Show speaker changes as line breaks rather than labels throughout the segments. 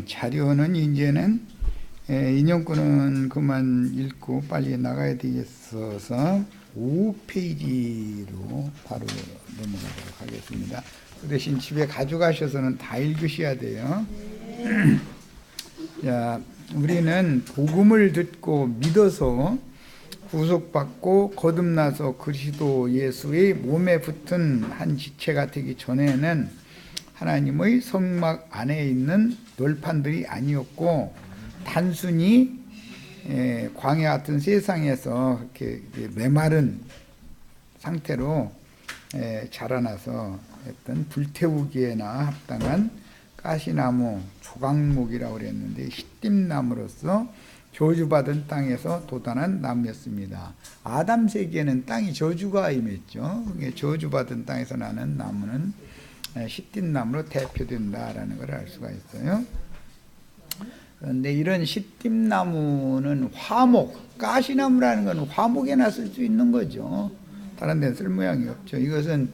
자료는 이제는 인용구는 그만 읽고 빨리 나가야 되겠어서 5페이지로 바로 넘어가도록 하겠습니다. 그 대신 집에 가져가셔서는 다 읽으셔야 돼요. 자, 우리는 복음을 듣고 믿어서 구속받고 거듭나서 그리스도 예수의 몸에 붙은 한 지체가 되기 전에는 하나님의 성막 안에 있는 널판들이 아니었고 단순히 광야 같은 세상에서 이렇게 메마른 상태로 자라나서 어떤 불태우기에나 합당한 가시나무, 조각목이라고 그랬는데 시띠나무로서 저주받은 땅에서 돋아난 나무였습니다. 아담 세기에는 땅이 저주가 임했죠. 저주받은 땅에서 나는 나무는 시띠나무로 대표된다라는 걸 알 수가 있어요. 그런데 이런 시띠나무는 화목, 가시나무라는 건 화목에나 쓸 수 있는 거죠. 다른 데는 쓸 모양이 없죠. 이것은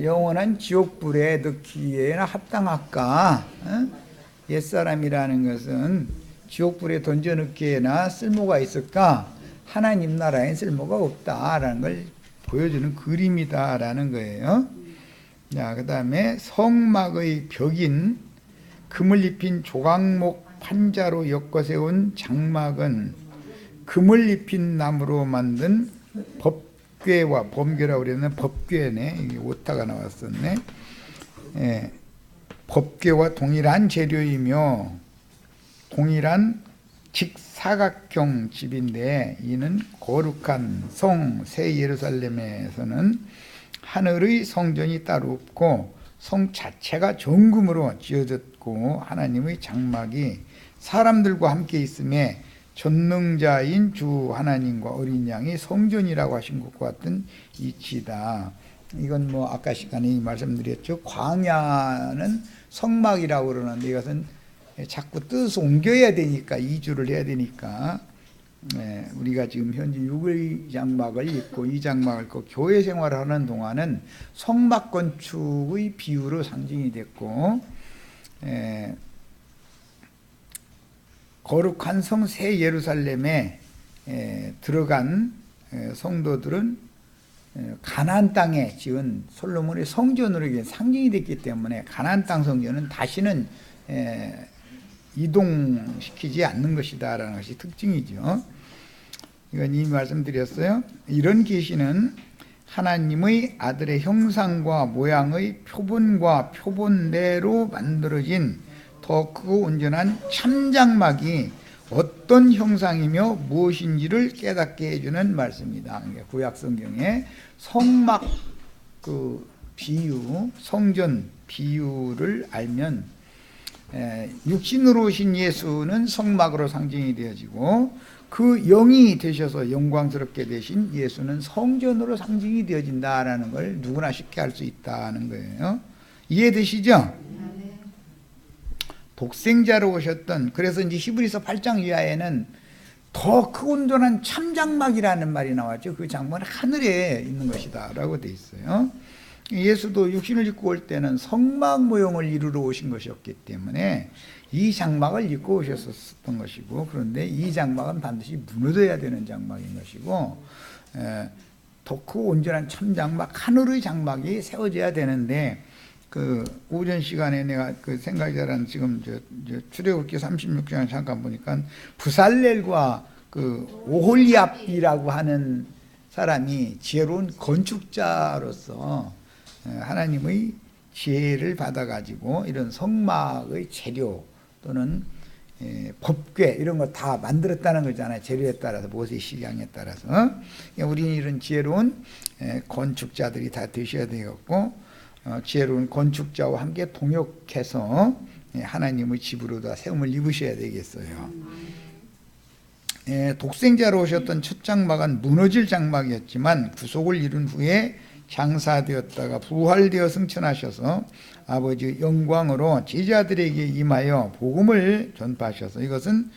영원한 지옥불에 넣기에나 합당할까? 옛사람이라는 것은 지옥불에 던져넣기에나 쓸모가 있을까? 하나님 나라엔 쓸모가 없다라는 걸 보여주는 그림이다라는 거예요. 자, 그 다음에 성막의 벽인 금을 입힌 조각목 판자로 엮어세운 장막은 금을 입힌 나무로 만든 법궤와 범궤라고 그랬는 법궤네. 이게 오타가 나왔었네. 법궤와 동일한 재료이며 동일한 직사각형 집인데 이는 거룩한 성 새 예루살렘에서는 하늘의 성전이 따로 없고 성 자체가 정금으로 지어졌고 하나님의 장막이 사람들과 함께 있음에 전능자인 주 하나님과 어린 양이 성전이라고 하신 것과 같은 이치다. 이건 뭐 아까 시간에 말씀드렸죠. 광야는 성막이라고 그러는데 이것은 자꾸 뜻을 옮겨야 되니까 이주를 해야 되니까 우리가 지금 현재 6의 장막을 입고 이 장막을 입고 교회 생활을 하는 동안은 성막 건축의 비유로 상징이 됐고 거룩한 성 새 예루살렘에 들어간 성도들은 가나안 땅에 지은 솔로몬의 성전으로 상징이 됐기 때문에 가나안 땅 성전은 다시는 이동시키지 않는 것이다라는 것이 특징이죠. 이건 이미 말씀드렸어요. 이런 계시는 하나님의 아들의 형상과 모양의 표본과 표본대로 만들어진 더 크고 온전한 참장막이 어떤 형상이며 무엇인지를 깨닫게 해주는 말씀입니다. 구약 성경에 성막 그 비유, 성전 비유를 알면 육신으로 오신 예수는 성막으로 상징이 되어지고 그 영이 되셔서 영광스럽게 되신 예수는 성전으로 상징이 되어진다라는 걸 누구나 쉽게 알 수 있다는 거예요. 이해되시죠? 독생자로 오셨던, 그래서 이제 히브리서 8장 이하에는 더 크고 온전한 참장막이라는 말이 나왔죠. 그 장막은 하늘에 있는 것이다 라고 돼 있어요. 예수도 육신을 입고 올 때는 성막 모형을 이루러 오신 것이었기 때문에 이 장막을 입고 오셨었던 것이고, 그런데 이 장막은 반드시 무너져야 되는 장막인 것이고, 더 크고 온전한 참장막, 하늘의 장막이 세워져야 되는데, 그 오전 시간에 내가 그 생각이 자란 지금 출애굽기 36장 잠깐 보니까 부살렐과 그 오홀리압이라고 하는 사람이 지혜로운 건축자로서 하나님의 지혜를 받아가지고 이런 성막의 재료 또는 법궤 이런 거 다 만들었다는 거잖아요. 재료에 따라서 모세의 식양에 따라서 우리는 이런 지혜로운 건축자들이 다 되셔야 되겠고 지혜로운 건축자와 함께 동역해서 하나님의 집으로 다 세움을 입으셔야 되겠어요. 독생자로 오셨던 첫 장막은 무너질 장막이었지만 구속을 이룬 후에 장사되었다가 부활되어 승천하셔서 아버지의 영광으로 제자들에게 임하여 복음을 전파하셔서, 이것은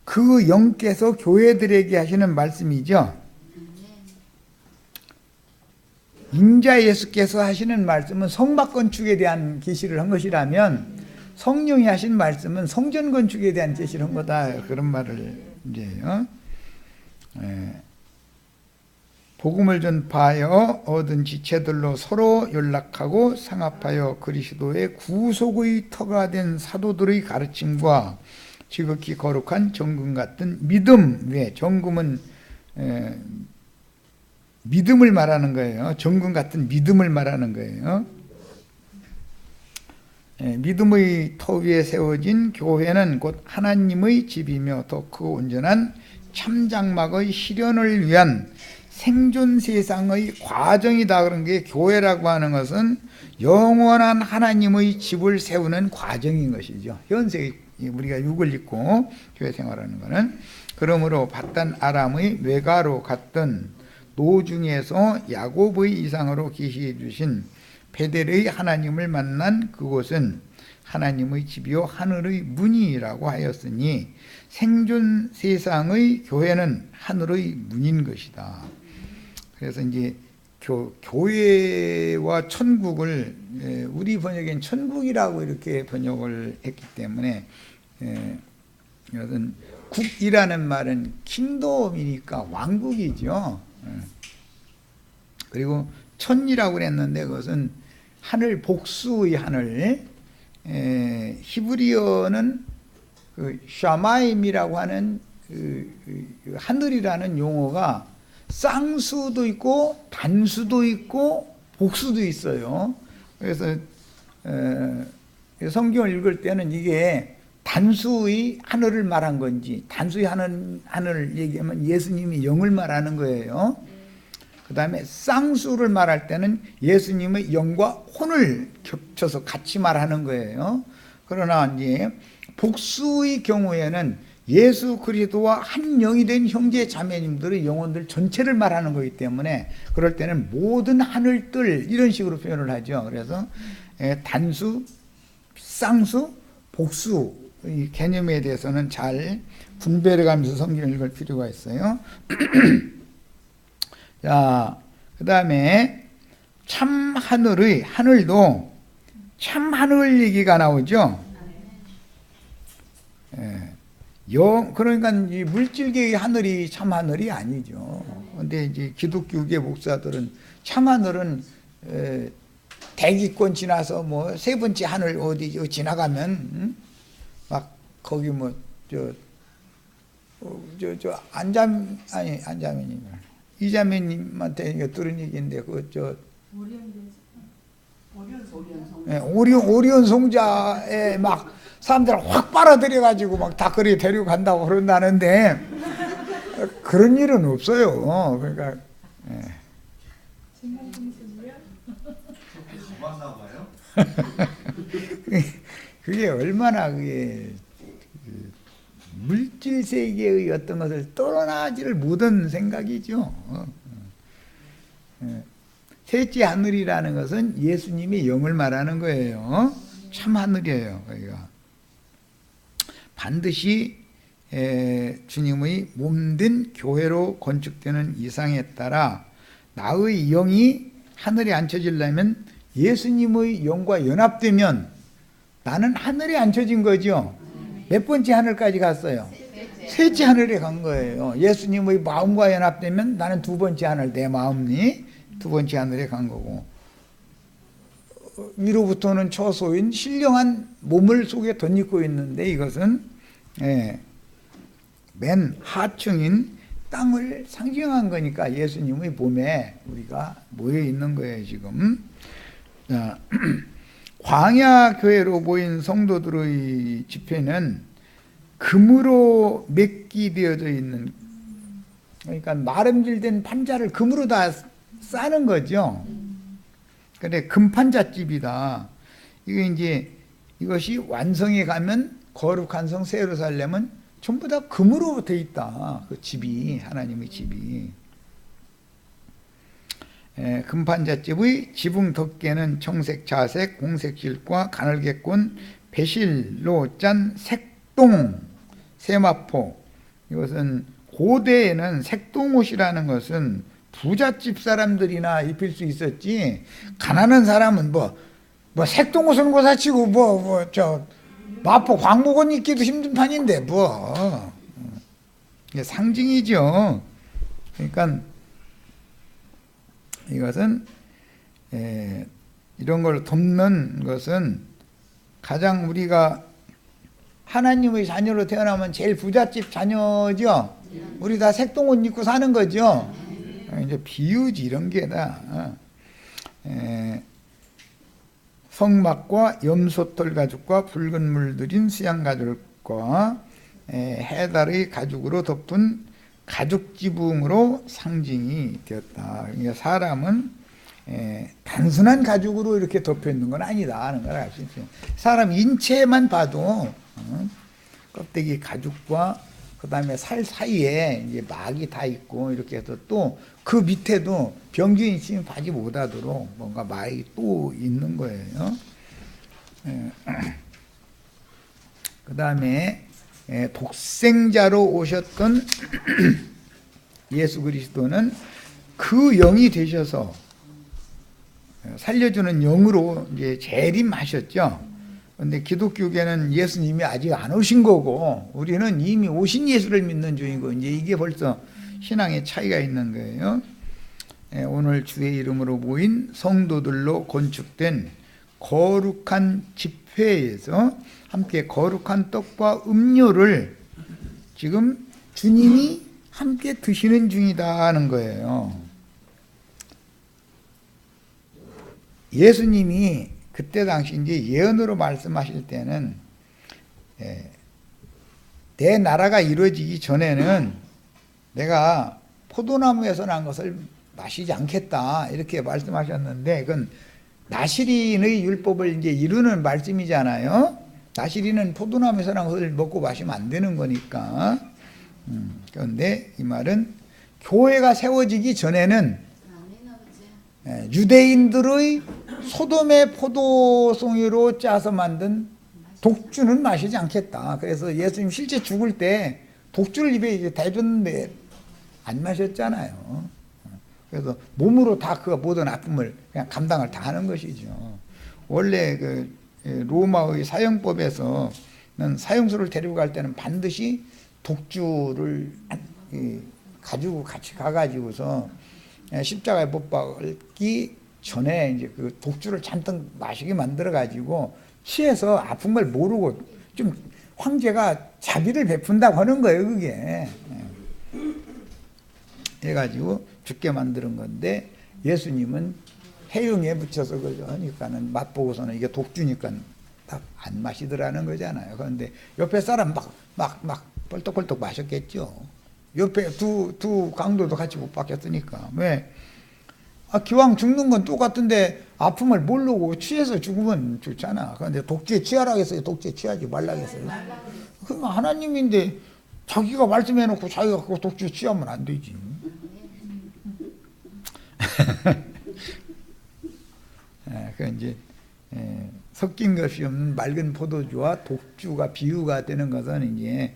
그 영께서 교회들에게 하시는 말씀이죠. 인자 예수께서 하시는 말씀은 성막 건축에 대한 계시를 한 것이라면 성령이 하신 말씀은 성전 건축에 대한 계시를 한 거다. 그런 말을 이제 복음을 전파하여 얻은 지체들로 서로 연락하고 상합하여 그리스도의 구속의 터가 된 사도들의 가르침과 지극히 거룩한 정금 같은 믿음. 왜? 정금은 믿음을 말하는 거예요. 정금 같은 믿음을 말하는 거예요. 믿음의 터 위에 세워진 교회는 곧 하나님의 집이며 더 크고 온전한 참장막의 실현을 위한 생존 세상의 과정이다. 그런 게 교회라고 하는 것은 영원한 하나님의 집을 세우는 과정인 것이죠. 현세 우리가 육을 입고 교회 생활하는 것은. 그러므로 바단 아람의 외가로 갔던 노중에서 야곱의 이상으로 계시해 주신 베델의 하나님을 만난 그곳은 하나님의 집이요 하늘의 문이라고 하였으니 생존 세상의 교회는 하늘의 문인 것이다. 그래서 이제 교회와 천국을 우리 번역엔 천국이라고 이렇게 번역을 했기 때문에 이것은 국이라는 말은 킹덤이니까 왕국이죠. 그리고 천이라고 그랬는데 그것은 하늘, 복수의 하늘. 히브리어는 그 샤마임이라고 하는 그 하늘이라는 용어가 쌍수도 있고 단수도 있고 복수도 있어요. 그래서 성경을 읽을 때는 이게 단수의 하늘을 말한 건지 단수의 하늘을 얘기하면 예수님이 영을 말하는 거예요. 그 다음에 쌍수를 말할 때는 예수님의 영과 혼을 겹쳐서 같이 말하는 거예요. 그러나 이제 복수의 경우에는 예수 그리스도와 한 영이 된 형제 자매님들의 영혼들 전체를 말하는 거기 때문에 그럴 때는 모든 하늘들 이런 식으로 표현을 하죠. 그래서 단수, 쌍수, 복수 이 개념에 대해서는 잘 분별해 가면서 성경을 읽을 필요가 있어요. 자, 그 다음에 참 하늘의 하늘도 참 하늘 얘기가 나오죠. 그러니까 이 물질계의 하늘이 참 하늘이 아니죠. 근데 이제 기독교계 목사들은 참 하늘은 대기권 지나서 뭐 세 번째 하늘 어디 지나가면 막 거기 뭐 안자매님 이자매님한테 들은 얘기인데 오리온 송자에 막 사람들 확 빨아들여 가지고 막 다 그리 데려간다고 그런다는데 그런 일은 없어요. 그러니까 그게 얼마나 그게 물질 세계의 어떤 것을 떠나지를 못한 생각이죠. 셋째 하늘이라는 것은 예수님이 영을 말하는 거예요. 참 하늘이에요. 거기가 반드시 주님의 몸된 교회로 건축되는 이상에 따라 나의 영이 하늘에 앉혀지려면 예수님의 영과 연합되면 나는 하늘에 앉혀진 거죠. 몇 번째 하늘까지 갔어요? 셋째 하늘에 간 거예요. 예수님의 마음과 연합되면 나는 두 번째 하늘, 내 마음이 두 번째 하늘에 간 거고, 위로부터는 처소인 신령한 몸을 속에 덧입고 있는데 이것은 맨 하층인 땅을 상징한 거니까 예수님의 몸에 우리가 모여 있는 거예요 지금. 자, 광야 교회로 모인 성도들의 집회는 금으로 맥기되어져 있는, 그러니까 마름질된 판자를 금으로 다 싸는 거죠. 그래 금판잣집이다. 이게 이제 이것이 완성해 가면 거룩한 성 새 예루살렘은 전부 다 금으로 돼 있다. 그 집이 하나님의 집이. 금판잣집의 지붕 덮개는 청색, 자색, 공색 실과 가늘게꼰 배실로 짠 색동 세마포. 이것은 고대에는 색동옷이라는 것은 부잣집 사람들이나 입힐 수 있었지, 가난한 사람은 뭐 색동옷은 고사치고 마포 광복원 입기도 힘든 판인데 이게 상징이죠. 그러니까 이것은 이런 걸 돕는 것은 가장 우리가 하나님의 자녀로 태어나면 제일 부잣집 자녀죠. 우리 다 색동옷 입고 사는 거죠. 이제 비유지 이런 게 다. 성막과 염소털 가죽과 붉은 물들인 수양 가죽과 해달의 가죽으로 덮은 가죽 지붕으로 상징이 되었다. 그러니까 사람은 단순한 가죽으로 이렇게 덮여 있는 건 아니다 하는 걸 알 수 있죠. 사람 인체만 봐도 껍데기 가죽과 그 다음에 살 사이에 이제 막이 다 있고 이렇게 해서 또 그 밑에도 병균이 있으면 바지 못하도록 뭔가 막이 또 있는 거예요. 그 다음에 독생자로 오셨던 예수 그리스도는 그 영이 되셔서 살려주는 영으로 이제 재림하셨죠. 그런데 기독교계는 예수님이 아직 안 오신 거고 우리는 이미 오신 예수를 믿는 중이고 이제 이게 벌써 신앙의 차이가 있는 거예요. 오늘 주의 이름으로 모인 성도들로 건축된 거룩한 집회에서 함께 거룩한 떡과 음료를 지금 주님이 함께 드시는 중이다 하는 거예요. 예수님이 그때 당시 이제 예언으로 말씀하실 때는 내 나라가 이루어지기 전에는 내가 포도나무에서 난 것을 마시지 않겠다 이렇게 말씀하셨는데 그건 나시린의 율법을 이제 이루는 말씀이잖아요. 나시린은 포도나무에서 난 것을 먹고 마시면 안 되는 거니까. 그런데 이 말은 교회가 세워지기 전에는 유대인들의 소돔의 포도송이로 짜서 만든 독주는 마시지 않겠다. 그래서 예수님 실제 죽을 때 독주를 입에 대줬는데 안 마셨잖아요. 그래서 몸으로 다 그 모든 아픔을 그냥 감당을 다 하는 것이죠. 원래 그 로마의 사형법에서는 사형수를 데리고 갈 때는 반드시 독주를 가지고 같이 가가지고서 십자가에 못 박기 전에 이제 그 독주를 잔뜩 마시게 만들어 가지고 취해서 아픈 걸 모르고 좀 황제가 자비를 베푼다고 하는 거예요, 그게. 해가지고 죽게 만드는 건데 예수님은 해용에 붙여서 그러니까는 맛보고서는 이게 독주니까 딱 안 마시더라는 거잖아요. 그런데 옆에 사람 막 뻘떡뻘떡 마셨겠죠. 옆에 두 강도도 같이 못 박혔으니까. 왜? 기왕 죽는 건 똑같은데 아픔을 모르고 취해서 죽으면 좋잖아. 그런데 독주에 취하라고 했어요. 독주에 취하지 말라고 했어요. 그러니까 하나님인데 자기가 말씀해놓고 자기가 그거 독주에 취하면 안 되지. 그 이제 섞인 것이 없는 맑은 포도주와 독주가 비유가 되는 것은 이제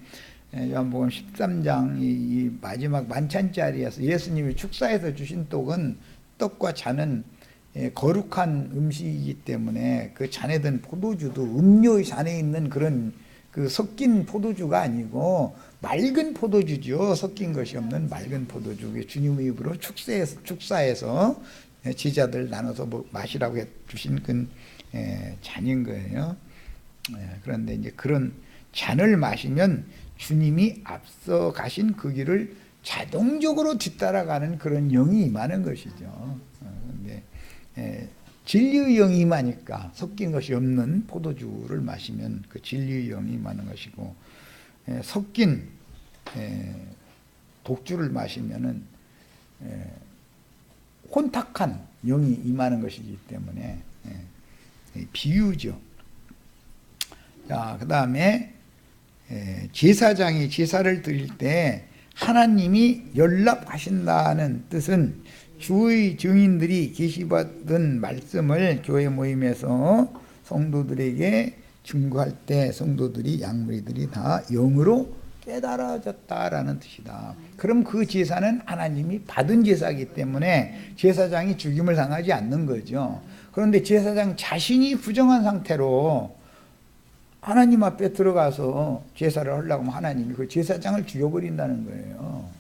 요한복음 13장 이 마지막 만찬자리에서 예수님이 축사해서 주신 떡과 잔은 거룩한 음식이기 때문에 그 잔에 든 포도주도 음료의 잔에 있는 그런 그 섞인 포도주가 아니고 맑은 포도주죠. 섞인 것이 없는 맑은 포도주. 주님의 입으로 축사해서 제자들 나눠서 마시라고 해주신 그 잔인 거예요. 그런데 이제 그런 잔을 마시면 주님이 앞서 가신 그 길을 자동적으로 뒤따라가는 그런 영이 임하는 것이죠. 그런데 진리의 영이 임하니까 섞인 것이 없는 포도주를 마시면 그 진리의 영이 임하는 것이고 섞인 독주를 마시면은 혼탁한 영이 임하는 것이기 때문에 비유죠. 자, 그 다음에 제사장이 제사를 드릴 때 하나님이 연락하신다는 뜻은 주의 증인들이 계시받은 말씀을 교회 모임에서 성도들에게 증거할 때 성도들이 양무리들이 다 영으로 깨달아졌다라는 뜻이다. 그럼 그 제사는 하나님이 받은 제사이기 때문에 제사장이 죽임을 당하지 않는 거죠. 그런데 제사장 자신이 부정한 상태로 하나님 앞에 들어가서 제사를 하려고 하면 하나님이 그 제사장을 죽여버린다는 거예요.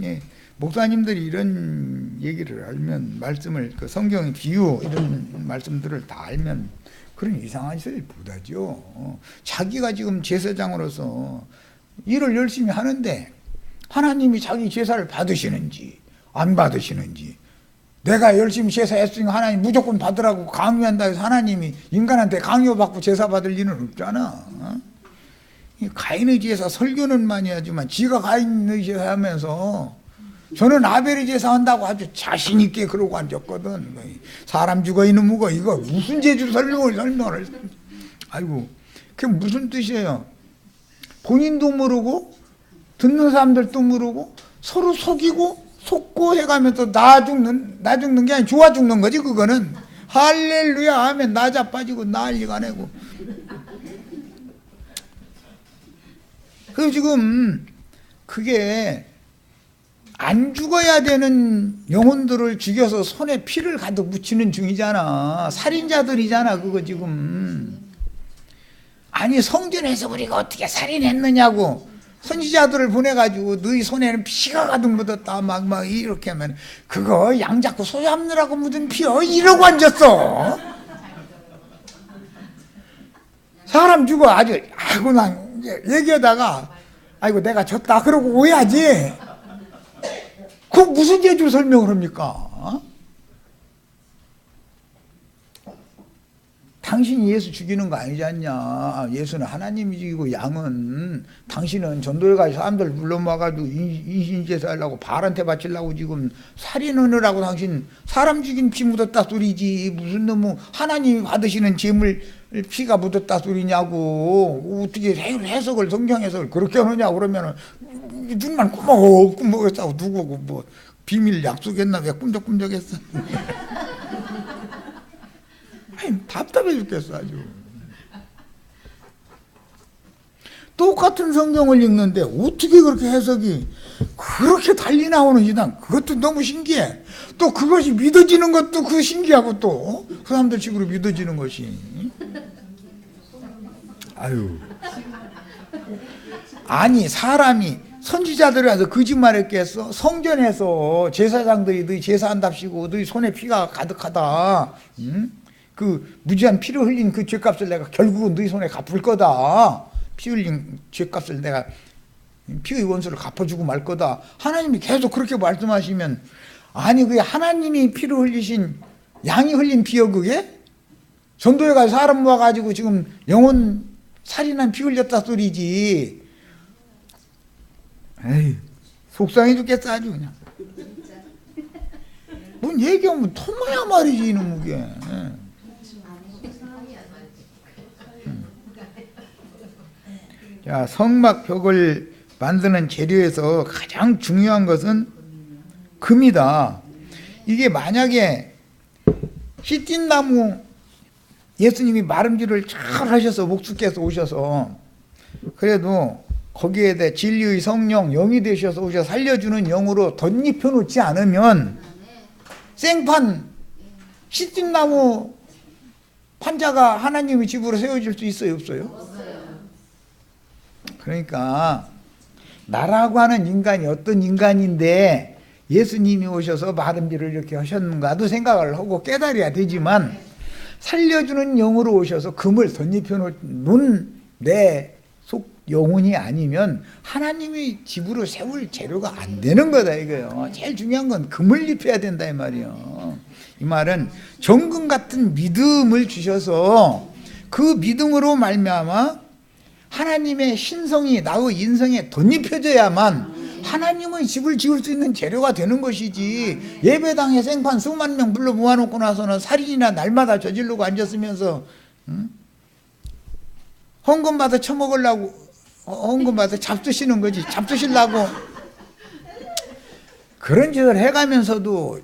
예, 목사님들이 이런 얘기를 알면, 말씀을, 그 성경의 비유 이런 말씀들을 다 알면 그런 이상한 짓을 못하죠. 자기가 지금 제사장으로서 일을 열심히 하는데 하나님이 자기 제사를 받으시는지 안 받으시는지, 내가 열심히 제사했으니까 하나님 무조건 받으라고 강요한다 해서 하나님이 인간한테 강요받고 제사 받을 일은 없잖아. 가인의 제사 설교는 많이 하지만 지가 가인의 제사 하면서 저는 아벨의 제사 한다고 아주 자신 있게 그러고 앉았거든. 사람 죽어 있는 무거 이거 무슨 제주 설명을 아이고, 그게 무슨 뜻이에요? 본인도 모르고 듣는 사람들도 모르고 서로 속고 해가면서 나 죽는 게 아니라 좋아 죽는 거지. 그거는 할렐루야 하면 나 자빠지고 난리가 내고. 그리고 지금 그게 안 죽어야 되는 영혼들을 죽여서 손에 피를 가득 묻히는 중이잖아. 살인자들이잖아 그거 지금. 아니 성전에서 우리가 어떻게 살인했느냐고 선지자들을 보내가지고 너희 손에는 피가 가득 묻었다 막 이렇게 하면 그거 양 잡고 소 잡느라고 묻은 피요 이러고 앉았어. 사람 죽어 아주 아이고 난 얘기하다가 아이고 내가 졌다 그러고 오야지. 그 무슨 재주로 설명을 합니까? 당신이 예수 죽이는 거 아니지 않냐. 예수는 하나님이 죽이고 양은, 당신은 전도에 가서 사람들 불러모아가지고 인신제사 하려고 바알한테 바치려고 지금 살인하느라고 당신 사람 죽인 피 묻었다 소리지. 무슨 너무 하나님이 받으시는 제물 피가 묻었다 소리냐고. 어떻게 해석을, 성경 해석을 그렇게 하느냐고. 그러면은 눈만 꾸벅꾸벅했다고 누구고 뭐 비밀 약속했나 왜 꿈적꿈적했어. 아니, 답답해 죽겠어 아주. 똑같은 성경을 읽는데 어떻게 그렇게 해석이 그렇게 달리 나오는지 난 그것도 너무 신기해. 또 그것이 믿어지는 것도 그 신기하고 또 그 사람들 식으로 믿어지는 것이. 아유. 아니 사람이 선지자들이 와서 거짓말했겠어? 성전에서 제사장들이 너희 제사한답시고 너희 손에 피가 가득하다. 응? 그 무지한 피를 흘린 그 죄값을 내가 결국은 너희 손에 갚을 거다. 피 흘린 죄값을 내가 피의 원수를 갚아주고 말 거다. 하나님이 계속 그렇게 말씀하시면, 아니 그게 하나님이 피를 흘리신 양이 흘린 피여 그게? 전도에 가서 사람 모아가지고 지금 영혼 살인한 피 흘렸다 소리지. 에이 속상해 죽겠어 아주 그냥. 뭔 얘기하면 터무야 말이지 이놈 그게. 자, 성막벽을 만드는 재료에서 가장 중요한 것은 금이다. 이게 만약에 히틴나무, 예수님이 마름질을 잘 하셔서 목수께서 오셔서 그래도 거기에 대해 진리의 성령 영이 되셔서 오셔서 살려주는 영으로 덧입혀 놓지 않으면 생판 히틴나무 판자가 하나님의 집으로 세워질 수 있어요 없어요? 그러니까 나라고 하는 인간이 어떤 인간인데 예수님이 오셔서 마름질을 이렇게 하셨는가도 생각을 하고 깨달아야 되지만, 살려주는 영으로 오셔서 금을 덧입혀 놓은 내 속 영혼이 아니면 하나님의 집으로 세울 재료가 안 되는 거다 이거예요. 제일 중요한 건 금을 입혀야 된다 이 말이에요. 이 말은 정금 같은 믿음을 주셔서 그 믿음으로 말미암아 하나님의 신성이 나의 인성에 덧입혀져야만 하나님의 집을 지을 수 있는 재료가 되는 것이지, 예배당에 생판 수만 명 불러 모아놓고 나서는 살인이나 날마다 저지르고 앉았으면서 헌금 받아 처먹으려고, 헌금 받아 잡수시는 거지. 잡수시려고 그런 짓을 해가면서도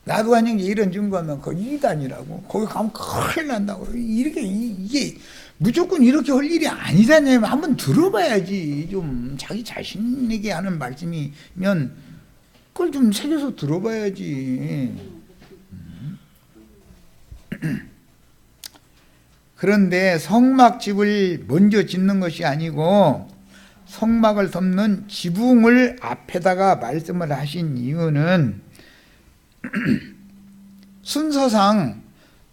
나도 아닌 게 이런 증거하면 그거 이단이라고. 거기 가면 큰일 난다고. 이게 무조건 이렇게 할 일이 아니다냐면 한번 들어봐야지. 좀 자기 자신에게 하는 말씀이면 그걸 좀 새겨서 들어봐야지. 그런데 성막집을 먼저 짓는 것이 아니고 성막을 덮는 지붕을 앞에다가 말씀을 하신 이유는 순서상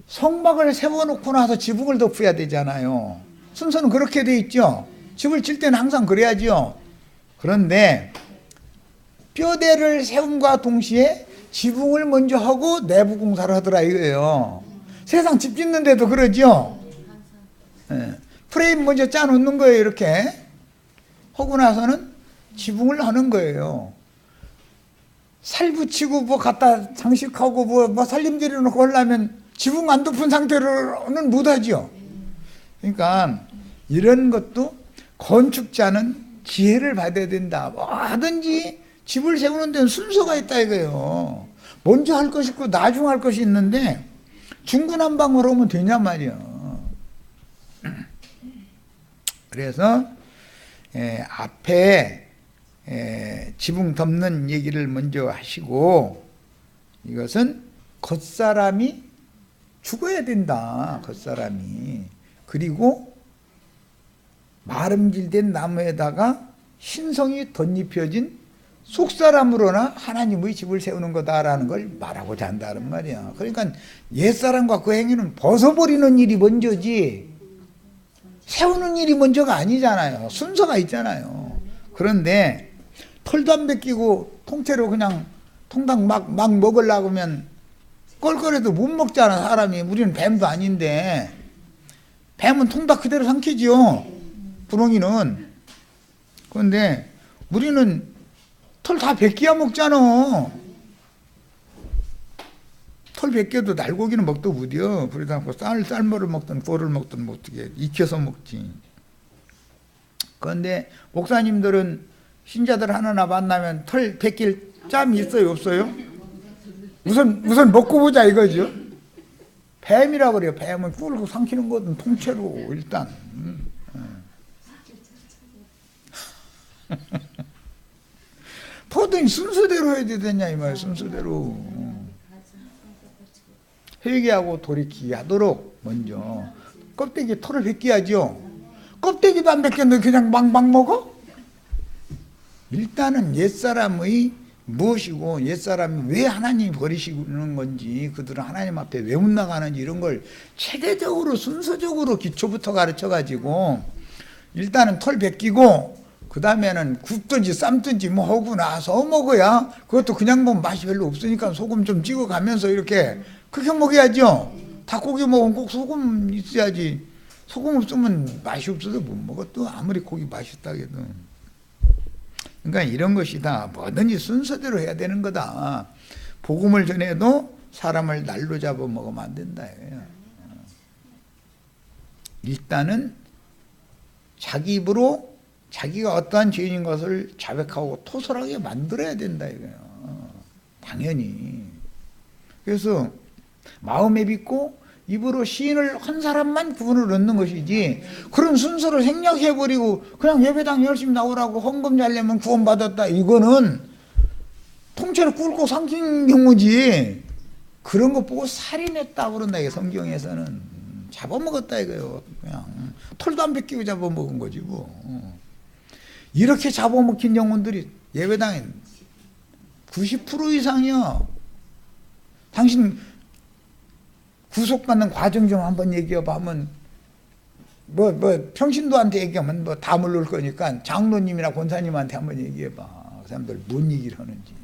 성막을 세워놓고 나서 지붕을 덮어야 되잖아요. 순서는 그렇게 돼 있죠. 집을 질 때는 항상 그래야죠. 그런데 뼈대를 세움과 동시에 지붕을 먼저 하고 내부 공사를 하더라 이거예요. 세상 집 짓는데도 그러죠. 프레임 먼저 짜놓는 거예요. 이렇게 하고 나서는 지붕을 하는 거예요. 살 붙이고 뭐 갖다 장식하고 뭐 살림들여 놓고 하려면 지붕 안 덮은 상태로는 못하죠. 그러니까 이런 것도 건축자는 지혜를 받아야 된다. 뭐 하든지 집을 세우는 데는 순서가 있다 이거예요. 먼저 할 것이 있고 나중 할 것이 있는데 중구난방으로 하면 되냐 말이야. 그래서 앞에 지붕 덮는 얘기를 먼저 하시고, 이것은 겉사람이 죽어야 된다. 겉사람이. 그리고 마름질된 나무에다가 신성이 덧입혀진 속사람으로나 하나님의 집을 세우는 거다라는 걸 말하고자 한다는 말이야. 그러니까 옛사람과 그 행위는 벗어버리는 일이 먼저지 세우는 일이 먼저가 아니잖아요. 순서가 있잖아요. 그런데 털도 안 벗기고 통째로 그냥 통닭 막 먹으려고 하면 껄껄해도 못 먹잖아 사람이. 우리는 뱀도 아닌데. 뱀은 통닭 그대로 삼키죠. 부렁이는. 그런데 우리는 털 다 벗겨야 먹잖아. 털 벗겨도 날고기는 먹도 못이요. 그러다 뭐 쌀머를 먹든 꼴을 먹든 뭐 어떻게 익혀서 먹지. 그런데 목사님들은 신자들 하나 만나면 털 벗길 짬이 있어요, 없어요? 우선 먹고 보자 이거죠. 뱀이라고 그래요. 뱀은 꿀고 삼키는 거든 통째로 일단. 뭐든 순서대로 해야 되냐 이 말이에요. 순서대로. 회개하고 돌이키게 하도록 먼저 껍데기 털을 벗겨야죠. 껍데기도 안 벗겼는데 그냥 막 먹어? 일단은 옛사람의 무엇이고 옛사람이 왜 하나님이 버리시는 건지, 그들은 하나님 앞에 왜 못 나가는지 이런 걸 체계적으로 순서적으로 기초부터 가르쳐가지고 일단은 털 벗기고 그 다음에는 굽든지 삶든지 뭐 하고 나서 먹어야, 그것도 그냥 먹으면 맛이 별로 없으니까 소금 좀 찍어가면서 이렇게 그렇게 먹어야죠. 닭고기 먹으면 꼭 소금 있어야지. 소금 없으면 맛이 없어서 못 먹어. 또 아무리 고기 맛있다 해도. 그러니까 이런 것이다. 뭐든지 순서대로 해야 되는 거다. 복음을 전해도 사람을 날로 잡아 먹으면 안 된다. 일단은 자기 입으로 자기가 어떠한 죄인인 것을 자백하고 토설하게 만들어야 된다 이거예요. 당연히. 그래서 마음에 믿고 입으로 시인을 한 사람만 구원을 얻는 것이지, 그런 순서를 생략해버리고 그냥 예배당 열심히 나오라고 헌금 잘 내면 구원받았다, 이거는 통째로 꿇고 삼킨 경우지. 그런 거 보고 살인했다고 그런다 이게 성경에서는. 잡아먹었다 이거예요. 그냥 털도 안 벗기고 잡아먹은 거지 뭐. 이렇게 잡아먹힌 영혼들이 예배당에 90% 이상이야. 당신 구속받는 과정 좀 한번 얘기해봐 하면 뭐 평신도한테 얘기하면 뭐 다 물을 거니까 장로님이나 권사님한테 한번 얘기해봐. 그 사람들 뭔 얘기를 하는지.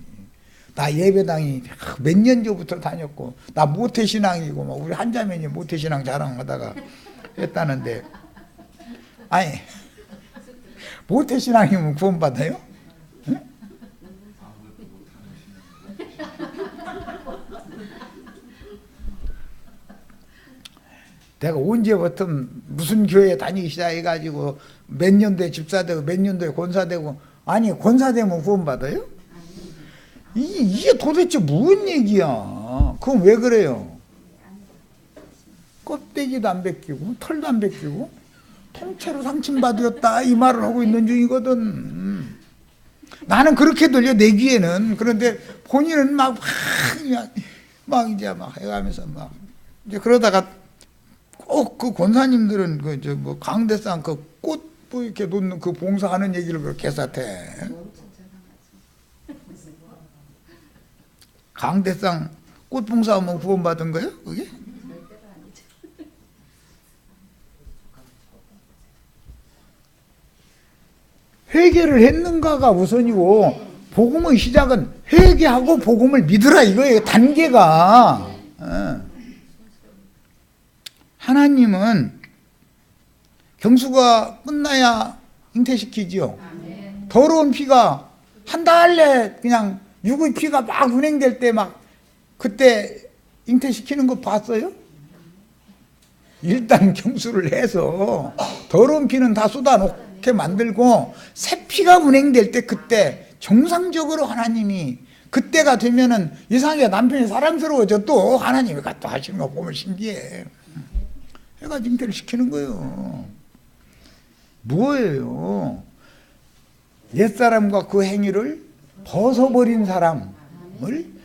나 예배당이 몇 년 전부터 다녔고 나 모태신앙이고 막 우리 한자매니 모태신앙 자랑하다가 했다는데, 아니 모태신앙이면 구원받아요? 응? 내가 언제부터 무슨 교회 다니기 시작해가지고 몇 년도에 집사되고 몇 년도에 권사되고, 아니 권사되면 구원받아요? 이게 도대체 무슨 얘기야? 그건 왜 그래요? 껍데기도 안 벗기고 털도 안 벗기고 통째로 상침받았다 이 말을 하고 있는 중이거든. 나는 그렇게 들려 내 귀에는. 그런데 본인은 막 이제 막 해가면서 막 이제 그러다가 꼭 그 권사님들은 그 저 뭐 강대상 그 꽃 뭐 이렇게 놓는 그 봉사하는 얘기를 그렇게 개사태. 강대상 꽃 봉사하면 구원받은 거예요? 그게? 회개를 했는가가 우선이고 복음의 시작은 회개하고 복음을 믿으라 이거예요. 단계가. 하나님은 경수가 끝나야 잉태시키지요. 더러운 피가 한 달 내 그냥 육의 피가 막 운행될 때 막 그때 잉태시키는 거 봤어요? 일단 경수를 해서 더러운 피는 다 쏟아놓게 만들고 새 피가 운행될 때 그때 정상적으로 하나님이 그때가 되면은 이상하게 남편이 사랑스러워져 또 하나님이 갖다 하시는 거 보면 신기해. 해가지고 잉태를 시키는 거예요. 뭐예요? 옛사람과 그 행위를 벗어버린 사람을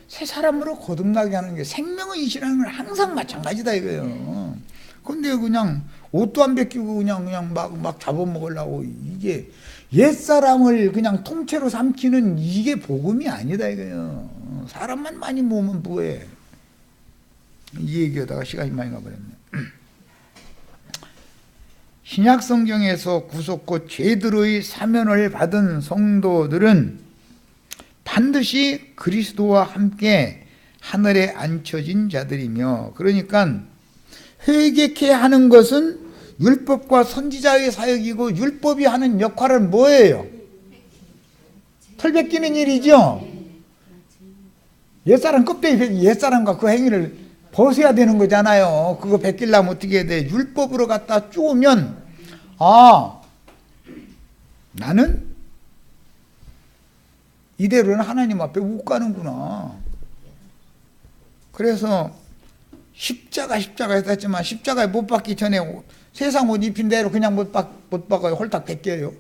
새 사람으로 거듭나게 하는 게 생명의 이시라는 건 항상 마찬가지다 이거예요. 근데 그냥 옷도 안 벗기고 그냥 막 잡아먹으려고 이게 옛사람을 그냥 통째로 삼키는 이게 복음이 아니다 이거예요. 사람만 많이 모으면 뭐해. 이 얘기하다가 시간이 많이 가버렸네. 신약 성경에서 구속고 제대로의 사면을 받은 성도들은 반드시 그리스도와 함께 하늘에 앉혀진 자들이며, 그러니까 회개케 하는 것은 율법과 선지자의 사역이고 율법이 하는 역할은 뭐예요? 털 벗기는 일이죠. 옛사람 껍데기 옛사람과 그 행위를 벗어야 되는 거잖아요. 그거 벗기려면 어떻게 해야 돼? 율법으로 갖다 쪼으면 나는 이대로는 하나님 앞에 못 가는구나. 그래서 십자가 했지만 십자가에 못 박기 전에 세상 옷 입힌 대로 그냥 못 박아요. 홀딱 벗겨요.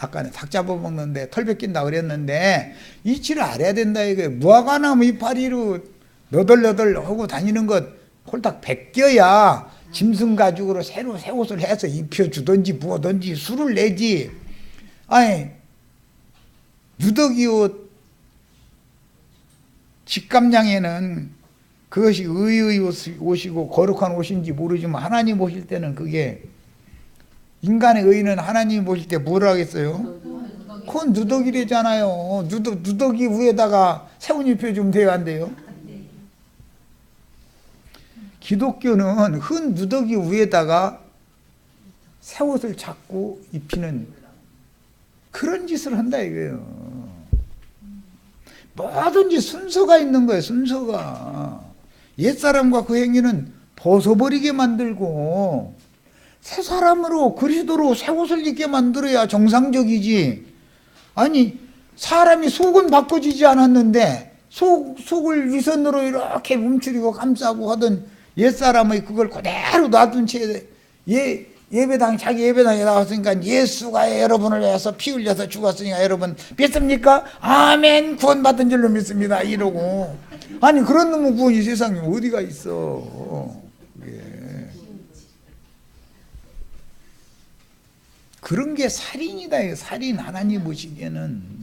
아까는 닭 잡아먹는데 털 벗긴다 그랬는데 이치를 알아야 된다 이거예요. 무화과나무 이파리로 너덜너덜 하고 다니는 것 홀딱 벗겨야 짐승 가죽으로 새로 새 옷을 해서 입혀주든지 부어든지 술을 내지. 아니 누더기 옷 직감량에는 그것이 의의 옷이고 거룩한 옷인지 모르지만 하나님 오실 때는 그게 인간의 의는 하나님 보실 때 뭐라 하겠어요? 그건 누더기래잖아요. 누더기 위에다가 새옷 입혀주면 돼야 안 돼요? 기독교는 흔 누더기 위에다가 새옷을 자꾸 입히는 그런 짓을 한다 이거예요. 뭐든지 순서가 있는 거예요. 순서가. 옛사람과 그 행위는 벗어버리게 만들고 새 사람으로 그리스도로 새 옷을 입게 만들어야 정상적이지. 아니 사람이 속은 바꿔지지 않았는데 속을 위선으로 이렇게 움츠리고 감싸고 하던 옛사람의 그걸 그대로 놔둔 채 자기 예배당에 나왔으니까 예수가 여러분을 위해서 피 흘려서 죽었으니까 여러분 믿습니까? 아멘 구원받은 줄로 믿습니다 이러고. 아니 그런 놈의 구원이 세상에 어디가 있어. 그런 게 살인이다. 살인 하나님 보시기에는.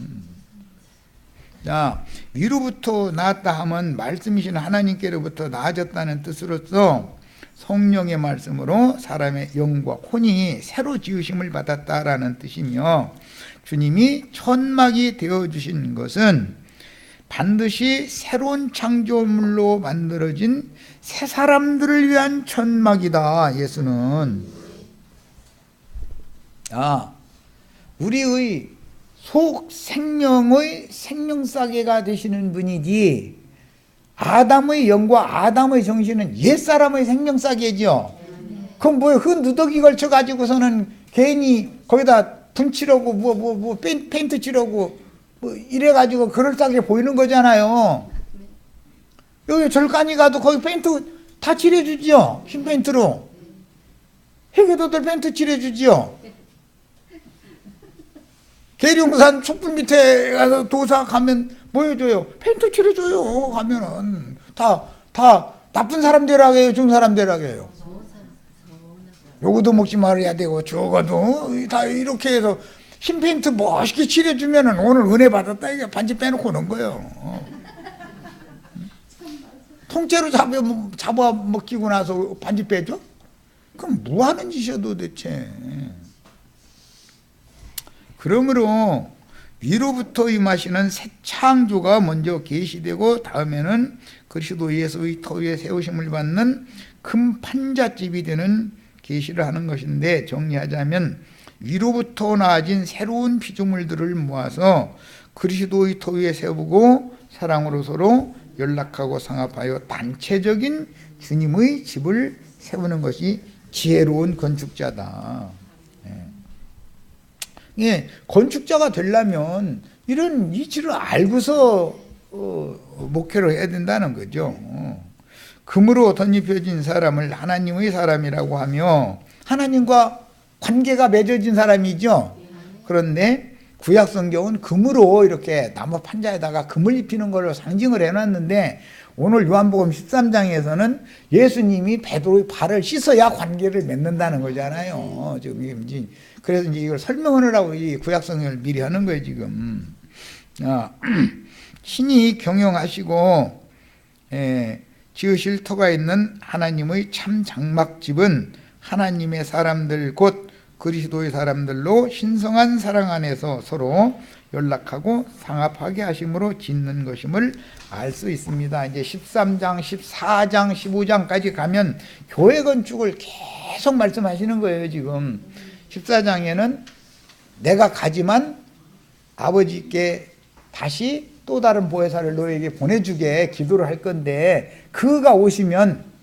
자, 위로부터 나았다 하면 말씀이신 하나님께로부터 나아졌다는 뜻으로서 성령의 말씀으로 사람의 영과 혼이 새로 지으심을 받았다라는 뜻이며, 주님이 천막이 되어주신 것은 반드시 새로운 창조물로 만들어진 새 사람들을 위한 천막이다. 예수는 우리의 속 생명의 생명싸개가 되시는 분이지, 아담의 영과 아담의 정신은 옛사람의 생명싸개죠. 그럼 뭐예요? 그 누더기 걸쳐가지고서는 괜히 거기다 분칠하고 페인트 칠하고 이래가지고 그럴싸하게 보이는 거잖아요. 여기 절간이 가도 거기 페인트 다 칠해주지요. 흰 페인트로. 회계도들 페인트 칠해주지요. 계룡산 촛불 밑에 가서 도사 가면 뭐 해줘요? 페인트 칠해줘요. 가면은 다 나쁜 사람 되라고 해요? 좋은 사람 되라고 해요? 요거도 먹지 말아야 되고 저거도 다 이렇게 해서 흰 페인트 멋있게 칠해주면은 오늘 은혜 받았다 이게 반지 빼놓고 오는 거예요. 통째로 잡아 먹히고 나서 반지 빼줘? 그럼 뭐 하는 짓이야 도대체. 그러므로 위로부터 임하시는 새 창조가 먼저 계시되고 다음에는 그리스도 예수의 터 위에 세우심을 받는 큰 판잣집이 되는 계시를 하는 것인데, 정리하자면 위로부터 나아진 새로운 피조물들을 모아서 그리스도의 터 위에 세우고 사랑으로 서로 연락하고 상합하여 단체적인 주님의 집을 세우는 것이 지혜로운 건축자다. 예, 건축자가 되려면 이런 이치를 알고서 목회를 해야 된다는 거죠. 금으로 덧입혀진 사람을 하나님의 사람이라고 하며 하나님과 관계가 맺어진 사람이죠. 그런데 구약 성경은 금으로 이렇게 나무 판자에다가 금을 입히는 걸로 상징을 해놨는데, 오늘 요한복음 13장에서는 예수님이 베드로의 발을 씻어야 관계를 맺는다는 거잖아요. 지금 그래서 이제 이걸 설명하느라고 이 구약 성경을 미리 하는 거예요 지금. 신이 경영하시고 지으실 터가 있는 하나님의 참 장막집은 하나님의 사람들 곧 그리스도의 사람들로 신성한 사랑 안에서 서로 연락하고 상합하게 하심으로 짓는 것임을 알 수 있습니다. 이제 13장, 14장, 15장까지 가면 교회 건축을 계속 말씀하시는 거예요 지금. 14장에는 내가 가지만 아버지께 다시 또 다른 보혜사를 너에게 보내주게 기도를 할 건데, 그가 오시면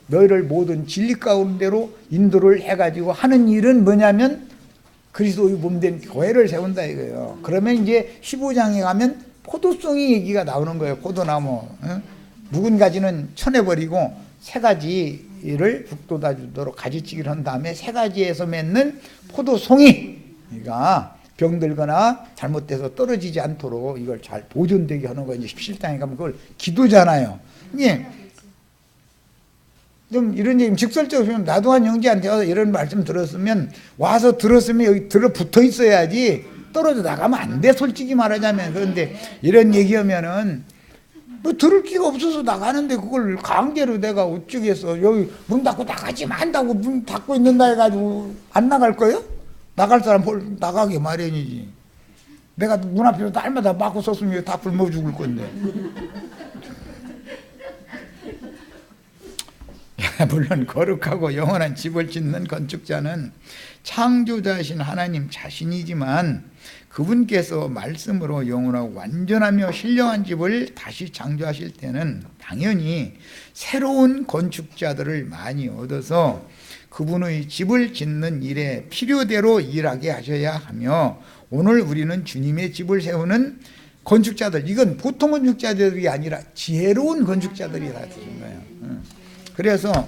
너희를 모든 진리 가운데로 인도를 해가지고 하는 일은 뭐냐면 그리스도의 몸된 교회를 세운다 이거예요. 그러면 이제 15장에 가면 포도송이 얘기가 나오는 거예요. 포도나무 묵은 가지는 쳐내버리고 새 가지를 북돋아 주도록 가지치기를 한 다음에 새 가지에서 맺는 포도송이가 병들거나 잘못돼서 떨어지지 않도록 이걸 잘 보존되게 하는 거. 이제 17장에 가면 그걸 기도잖아요. 예. 좀 이런 얘기 직설적으로 나도 한 형제한테 와서 이런 말씀 들었으면 와서 들었으면 여기 들어 붙어 있어야지 떨어져 나가면 안 돼, 솔직히 말하자면. 그런데 이런 얘기하면은 뭐 들을 기가 없어서 나가는데 그걸 강제로 내가 어쩌겠어. 여기 문 닫고 나가지 만다고 문 닫고 있는다 해가지고 안 나갈 거예요? 나갈 사람 나가게 마련이지. 내가 문 앞에서 날마다 막고 섰으면 다 굶어 죽을 건데. 물론 거룩하고 영원한 집을 짓는 건축자는 창조자이신 하나님 자신이지만, 그분께서 말씀으로 영원하고 완전하며 신령한 집을 다시 창조하실 때는 당연히 새로운 건축자들을 많이 얻어서 그분의 집을 짓는 일에 필요대로 일하게 하셔야 하며, 오늘 우리는 주님의 집을 세우는 건축자들, 이건 보통 건축자들이 아니라 지혜로운 건축자들이라는 거예요. 그래서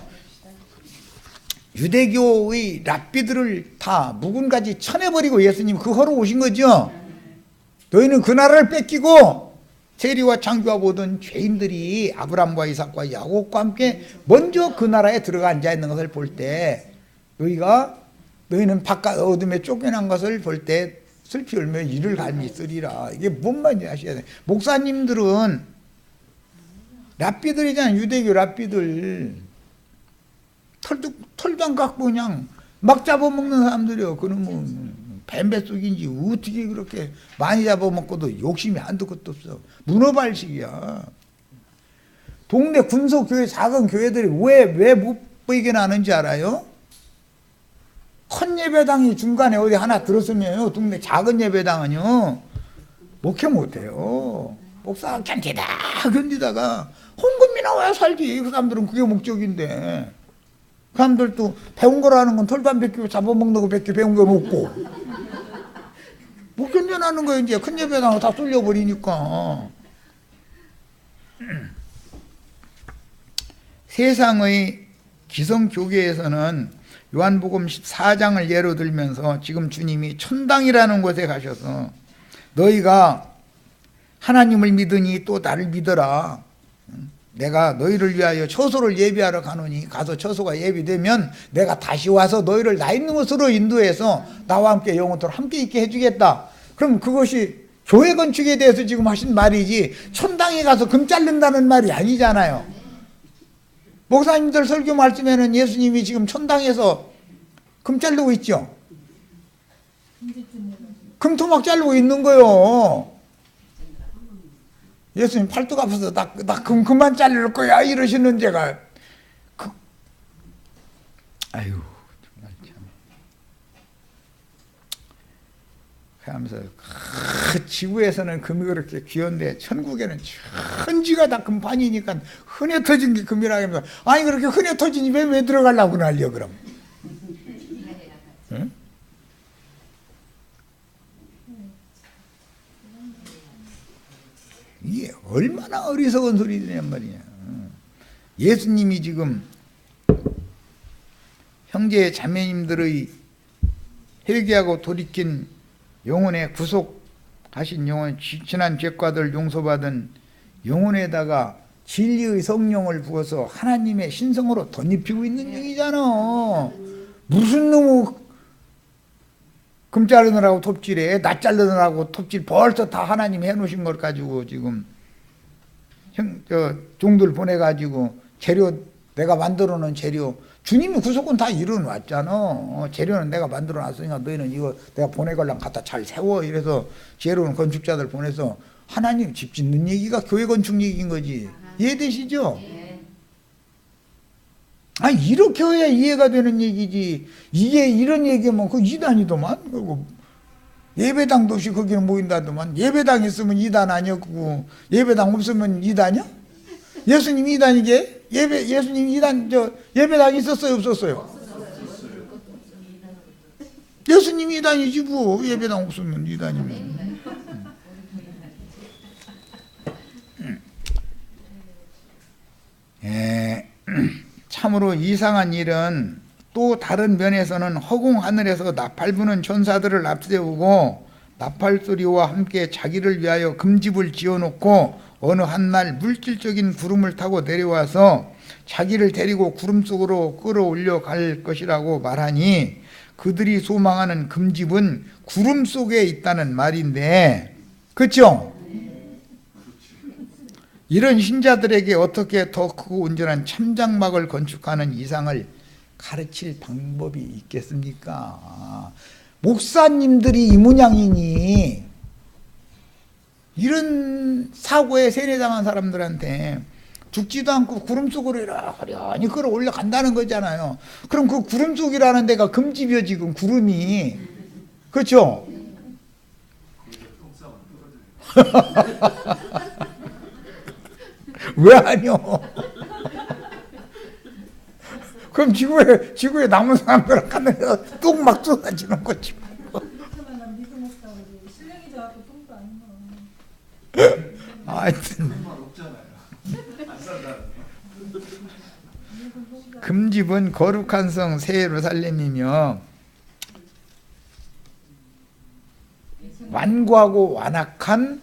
유대교의 랍비들을 다 묵은 가지 쳐내버리고 예수님 그 허로 오신 거죠. 너희는 그 나라를 뺏기고 세리와 창조와 보던 죄인들이 아브라함과 이삭과 야곱과 함께 먼저 그 나라에 들어가 앉아있는 것을 볼 때, 너희는 바깥 어둠에 쫓겨난 것을 볼 때 슬피 울며 이를 갈미 쓰리라. 이게 뭔 말인지 아셔야 돼요. 목사님들은 랍비들이잖아요. 유대교 랍비들. 털도 안 깎고 그냥 막 잡아먹는 사람들이요. 그러면 뱀뱃속인지 어떻게 그렇게 많이 잡아먹고도 욕심이 한두 것도 없어. 문어발식이야. 동네 군소교회 작은 교회들이 왜 못 보이게 나는지 알아요? 큰 예배당이 중간에 어디 하나 들었으면요, 동네 작은 예배당은요 목회 못해요. 목사 견디다가 헌금이 나와야 살지. 그 사람들은 그게 목적인데, 그 사람들도 배운 거라는 건 털도 안 뺏기고 잡아먹는 거 뺏기 배운 거 먹고 못 견뎌나는 거예요. 이제 큰 예배당을 다 쏠려버리니까. 세상의 기성교계에서는 요한복음 14장을 예로 들면서 지금 주님이 천당이라는 곳에 가셔서 너희가 하나님을 믿으니 또 나를 믿어라. 내가 너희를 위하여 처소를 예비하러 가노니 가서 처소가 예비되면 내가 다시 와서 너희를 나 있는 곳으로 인도해서 나와 함께 영원토록 함께 있게 해주겠다. 그럼 그것이 교회 건축에 대해서 지금 하신 말이지 천당에 가서 금 자른다는 말이 아니잖아요. 목사님들 설교 말씀에는 예수님이 지금 천당에서 금 자르고 있죠. 금토막 자르고 있는 거요. 예수님 팔뚝 아파서 나 금 그만 자를 거야 이러시는 제가 아유 정말 참 하면서 지구에서는 금이 그렇게 귀한데 천국에는 천지가 다 금판이니까 흔해 터진 게 금이라 하면서 아니 그렇게 흔해 터지니 왜 들어가려고 난리야 그럼. 응? 이게 얼마나 어리석은 소리들이란 말이냐. 예수님이 지금 형제 자매님들의 회개하고 돌이킨 영혼에 구속하신 영혼, 지난 죄과들 용서받은 영혼에다가 진리의 성령을 부어서 하나님의 신성으로 덧입히고 있는 얘기잖아. 무슨 놈의 금 자르느라고 톱질해, 낫 자르느라고 톱질 벌써 다 하나님 해놓으신 걸 가지고 지금 종들 보내가지고 재료 내가 만들어 놓은 재료 주님이 구속은 다 이루어놨잖아. 재료는 내가 만들어 놨으니까 너희는 이거 내가 보내걸랑 갖다 잘 세워 이래서 재료는 건축자들 보내서 하나님 집 짓는 얘기가 교회 건축 얘기인 거지. 이해되시죠? 아니 이렇게 해야 이해가 되는 얘기지. 이게 이런 얘기면 그 이단이더만. 그리고 예배당도 없이 거기는 모인다더만. 예배당 있으면 이단 아니었고 예배당 없으면 이단이야? 예수님 이단이게? 예수님 이단 예배당 있었어요 없었어요? 예수님 이단이지 뭐. 예배당 없으면 이단이면. 참으로 이상한 일은 또 다른 면에서는 허공 하늘에서 나팔 부는 천사들을 앞세우고 나팔소리와 함께 자기를 위하여 금집을 지어놓고 어느 한날 물질적인 구름을 타고 내려와서 자기를 데리고 구름 속으로 끌어올려 갈 것이라고 말하니 그들이 소망하는 금집은 구름 속에 있다는 말인데, 그렇죠? 이런 신자들에게 어떻게 더 크고 온전한 참장막을 건축하는 이상을 가르칠 방법이 있겠습니까? 목사님들이 이 모양이니 이런 사고에 세뇌당한 사람들한테 죽지도 않고 구름 속으로 이러니 끌어올려 간다는 거잖아요. 그럼 그 구름 속이라는 데가 금집이요 지금 구름이. 그렇죠? 왜 아니요? 그럼 지구에 남은 사람들 하늘에서 뚝 막 쏟아지는 거지. 하여튼 금집은 거룩한 성 새 예루살렘이며 완고하고 완악한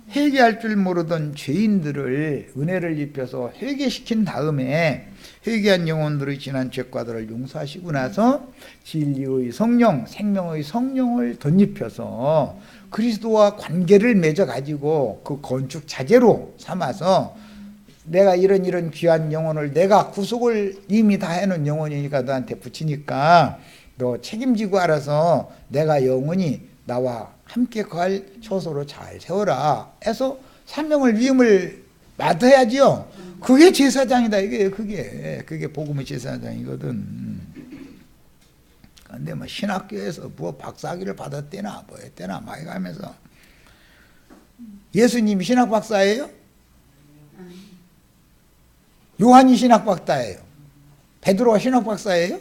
회개할 줄 모르던 죄인들을 은혜를 입혀서 회개시킨 다음에 회개한 영혼들의 지난 죄과들을 용서하시고 나서 진리의 성령, 생명의 성령을 덧입혀서 그리스도와 관계를 맺어가지고 그 건축 자재로 삼아서 내가 이런 귀한 영혼을 내가 구속을 이미 다 해놓은 영혼이니까 너한테 붙이니까 너 책임지고 알아서 내가 영원히 나와 함께 거할 처소로 잘 세워라 해서 사명을 위임을 맡아야지요. 그게 제사장이다. 그게 복음의 제사장이거든. 근데 뭐 신학교에서 뭐 박사학위를 받았대나 뭐 했대나 막 해가면서 예수님이 신학 박사예요? 요한이 신학 박사예요? 베드로가 신학 박사예요?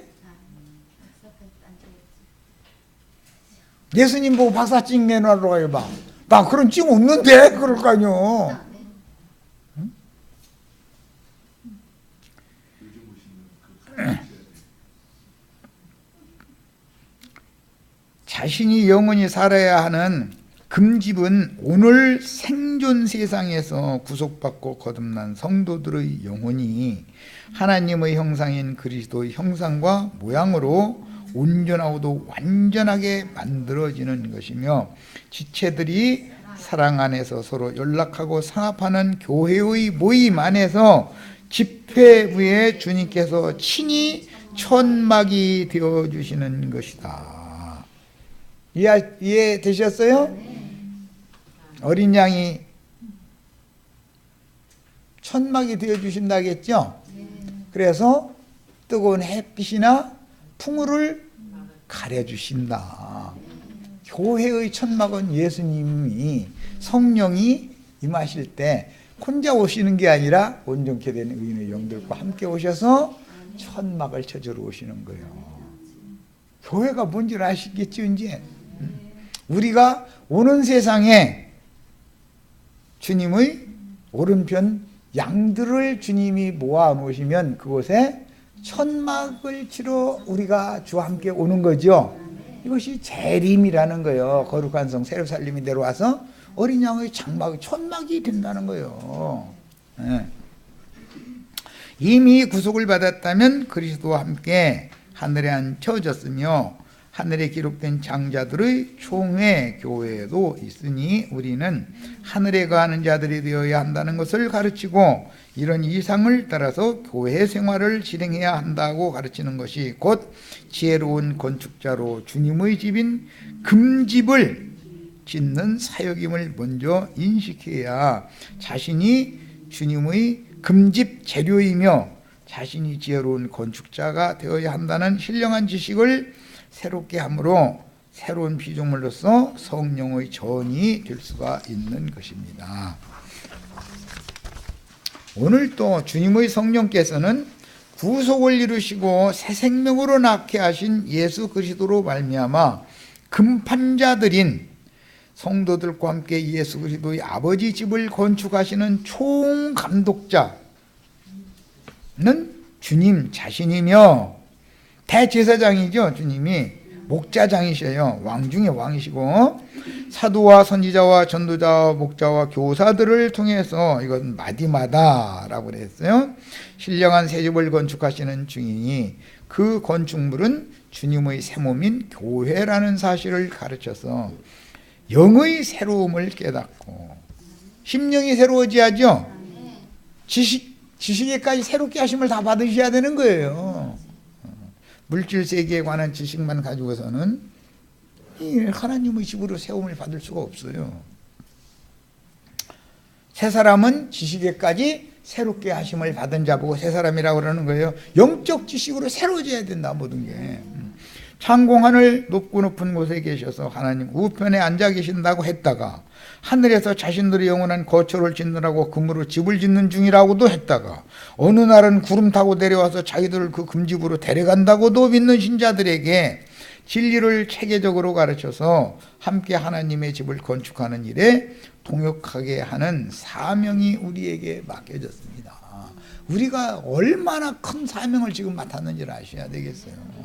예수님 보고 박사증 내놔라고 해봐. 나 그런 증 없는데? 그럴 거 아니요. 자신이 영원히 살아야 하는 금집은 오늘 생존 세상에서 구속받고 거듭난 성도들의 영혼이 하나님의 형상인 그리스도의 형상과 모양으로 온전하고도 완전하게 만들어지는 것이며, 지체들이 사랑 안에서 서로 연락하고 상합하는 교회의 모임 안에서 집회부에 주님께서 친히 천막이 되어주시는 것이다. 이해되셨어요? 어린 양이 천막이 되어주신다겠죠? 그래서 뜨거운 햇빛이나 풍우를 가려주신다. 교회의 천막은 예수님이 성령이 임하실 때 혼자 오시는 게 아니라 온전케 된 의인의 영들과 함께 오셔서 천막을 쳐주러 오시는 거예요. 교회가 뭔지 아시겠죠? 이제 우리가 오는 세상에 주님의 오른편 양들을 주님이 모아 놓으시면 그곳에 천막을 치러 우리가 주와 함께 오는 거죠. 이것이 재림이라는 거예요. 거룩한 성 예루살렘이 내려와서 어린 양의 천막이 된다는 거예요. 네. 이미 구속을 받았다면 그리스도와 함께 하늘에 앉혀졌으며 하늘에 기록된 장자들의 총회 교회도 있으니 우리는 하늘에 거하는 자들이 되어야 한다는 것을 가르치고 이런 이상을 따라서 교회 생활을 진행해야 한다고 가르치는 것이 곧 지혜로운 건축자로 주님의 집인 금집을 짓는 사역임을 먼저 인식해야 자신이 주님의 금집 재료이며 자신이 지혜로운 건축자가 되어야 한다는 신령한 지식을 새롭게 함으로 새로운 피조물로서 성령의 전이 될 수가 있는 것입니다. 오늘 또 주님의 성령께서는 구속을 이루시고 새 생명으로 낳게 하신 예수 그리스도로 말미암아 금판자들인 성도들과 함께 예수 그리스도의 아버지 집을 건축하시는 총감독자는 주님 자신이며 대제사장이죠. 주님이 목자장이셔요. 왕 중에 왕이시고 사도와 선지자와 전도자와 목자와 교사들을 통해서 이건 마디마다라고 그랬어요. 신령한 새 집을 건축하시는 중이니 그 건축물은 주님의 새 몸인 교회라는 사실을 가르쳐서 영의 새로움을 깨닫고 심령이 새로워져야죠. 지식에까지 새롭게 하심을 다 받으셔야 되는 거예요. 물질 세계에 관한 지식만 가지고서는 하나님의 집으로 세움을 받을 수가 없어요. 새 사람은 지식에까지 새롭게 하심을 받은 자보고 새 사람이라고 그러는 거예요. 영적 지식으로 새로워져야 된다, 모든 게. 창공하늘 높고 높은 곳에 계셔서 하나님 우편에 앉아 계신다고 했다가 하늘에서 자신들의 영원한 거처를 짓느라고 금으로 집을 짓는 중이라고도 했다가 어느 날은 구름 타고 내려와서 자기들을 그 금집으로 데려간다고도 믿는 신자들에게 진리를 체계적으로 가르쳐서 함께 하나님의 집을 건축하는 일에 동역하게 하는 사명이 우리에게 맡겨졌습니다. 우리가 얼마나 큰 사명을 지금 맡았는지를 아셔야 되겠어요.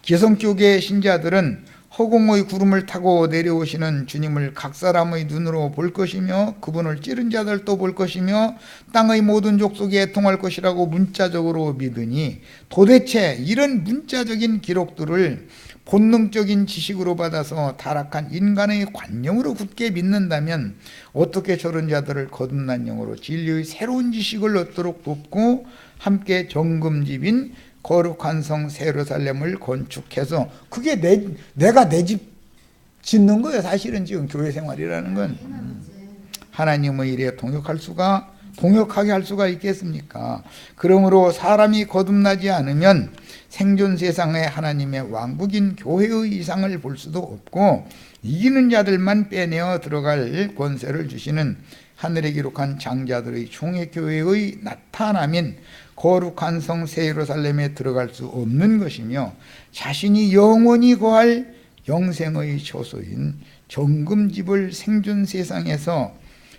기성 쪽의 신자들은 허공의 구름을 타고 내려오시는 주님을 각 사람의 눈으로 볼 것이며 그분을 찌른 자들도 볼 것이며 땅의 모든 족속에 애통할 것이라고 문자적으로 믿으니 도대체 이런 문자적인 기록들을 본능적인 지식으로 받아서 타락한 인간의 관념으로 굳게 믿는다면 어떻게 저런 자들을 거듭난 영으로 진리의 새로운 지식을 얻도록 돕고 함께 정금집인 거룩한 성 예루살렘을 건축해서 그게 내가 내 집 짓는 거예요. 사실은 지금 교회 생활이라는 건 하나님의 일에 동역하게 할 수가 있겠습니까? 그러므로 사람이 거듭나지 않으면 생존 세상에 하나님의 왕국인 교회의 이상을 볼 수도 없고 이기는 자들만 빼내어 들어갈 권세를 주시는 하늘에 기록한 장자들의 총회교회의 나타남인 거룩한 성 새 예루살렘에 들어갈 수 없는 것이며 자신이 영원히 거할 영생의 처소인 정금집을 생존 세상에서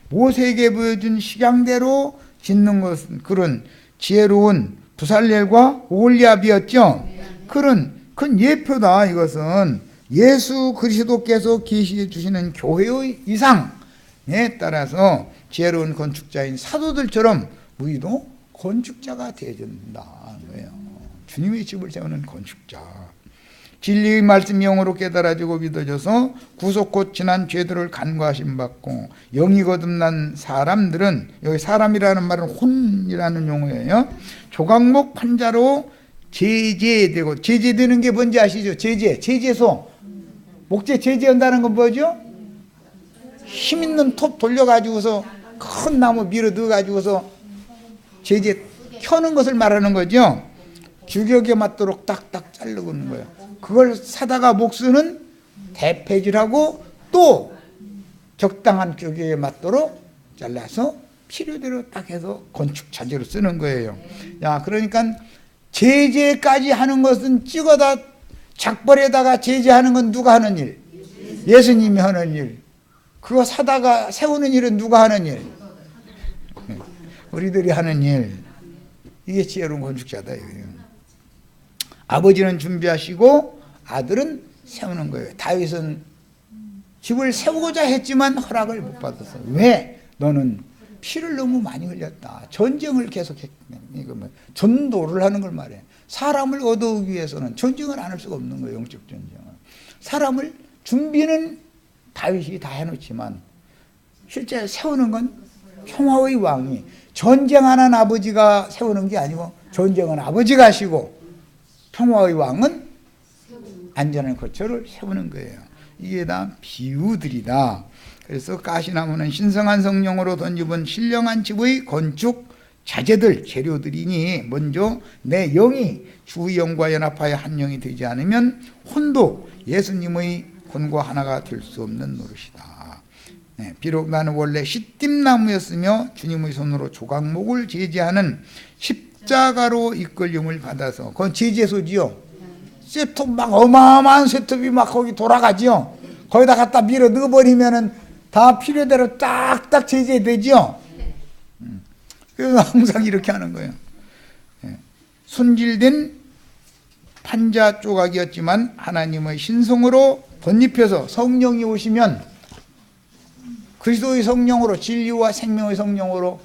모세에게 보여준 식양대로 짓는 것은 그런 지혜로운 부살렐과 오홀리압이었죠. 그런 큰 예표다. 이것은 예수 그리스도께서 계시해 주시는 교회의 이상에 따라서 지혜로운 건축자인 사도들처럼 우리도 건축자가 되어준다는 거예요. 주님의 집을 세우는 건축자. 진리의 말씀 영으로 깨달아지고 믿어져서 구속 곧 지난 죄들을 간과하심 받고 영이 거듭난 사람들은, 여기 사람이라는 말은 혼이라는 용어예요. 조각목 판자로 제재되고, 제재되는 게 뭔지 아시죠? 제재소. 목재 제재한다는 건 뭐죠? 힘 있는 톱 돌려가지고서 큰 나무 밀어 넣어가지고서 제재 켜는 것을 말하는 거죠. 규격에 맞도록 딱딱 자르고 있는 거예요. 그걸 사다가 목수는 대패질하고 또 적당한 규격에 맞도록 잘라서 필요대로 딱 해서 건축 자재로 쓰는 거예요. 야, 그러니까 제재까지 하는 것은 찍어다 작벌에다가 제재하는 건 누가 하는 일? 예수님이 하는 일. 그거 사다가 세우는 일은 누가 하는 일? 우리들이 하는 일. 이게 지혜로운 건축자다 이거예요. 아버지는 준비하시고 아들은 세우는 거예요. 다윗은 집을 세우고자 했지만 허락을 못 받았어요. 왜? 너는 피를 너무 많이 흘렸다. 전쟁을 계속했기 때문에. 이거 뭐 전도를 하는 걸 말해. 사람을 얻어오기 위해서는 전쟁을 안 할 수가 없는 거예요. 영적 전쟁을. 사람을 준비는 다윗이 다 해놓지만 실제 세우는 건 평화의 왕이, 전쟁하는 아버지가 세우는 게 아니고 전쟁은 아버지가 하시고 평화의 왕은 안전한 거처를 세우는 거예요. 이게 다 비유들이다. 그래서 가시나무는 신성한 성령으로 던집은 신령한 집의 건축 자재들, 재료들이니 먼저 내 영이 주의 영과 연합하여 한 영이 되지 않으면 혼도 예수님의 혼과 하나가 될 수 없는 노릇이다. 네, 비록 나는 원래 시띠나무였으며 주님의 손으로 조각목을 제재하는 십자가로 이끌림을 받아서, 그건 제재소지요. 쇠톱 막 어마어마한 쇠톱이 막 거기 돌아가지요. 거기다 갖다 밀어 넣어버리면은 다 필요대로 딱딱 제재되죠. 그래서 항상 이렇게 하는 거예요. 손질된 판자 조각이었지만 하나님의 신성으로 덧입혀서 성령이 오시면 그리스도의 성령으로, 진리와 생명의 성령으로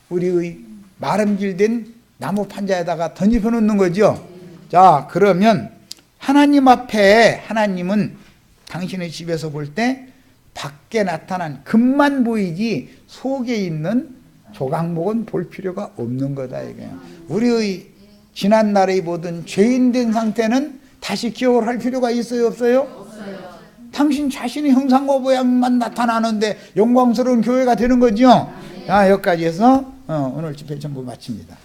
우리의 마름질된 나무 판자에다가 덧입혀 놓는 거죠. 자, 그러면 하나님 앞에, 하나님은 당신의 집에서 볼 때 밖에 나타난 금만 보이지 속에 있는 조각목은 볼 필요가 없는 거다 이거예요. 우리의 지난날의 모든 죄인된 상태는 다시 기억을 할 필요가 있어요, 없어요? 없어요. 당신 자신의 형상과 모양만 나타나는데 영광스러운 교회가 되는 거죠. 자, 여기까지 해서 오늘 집회 전부 마칩니다.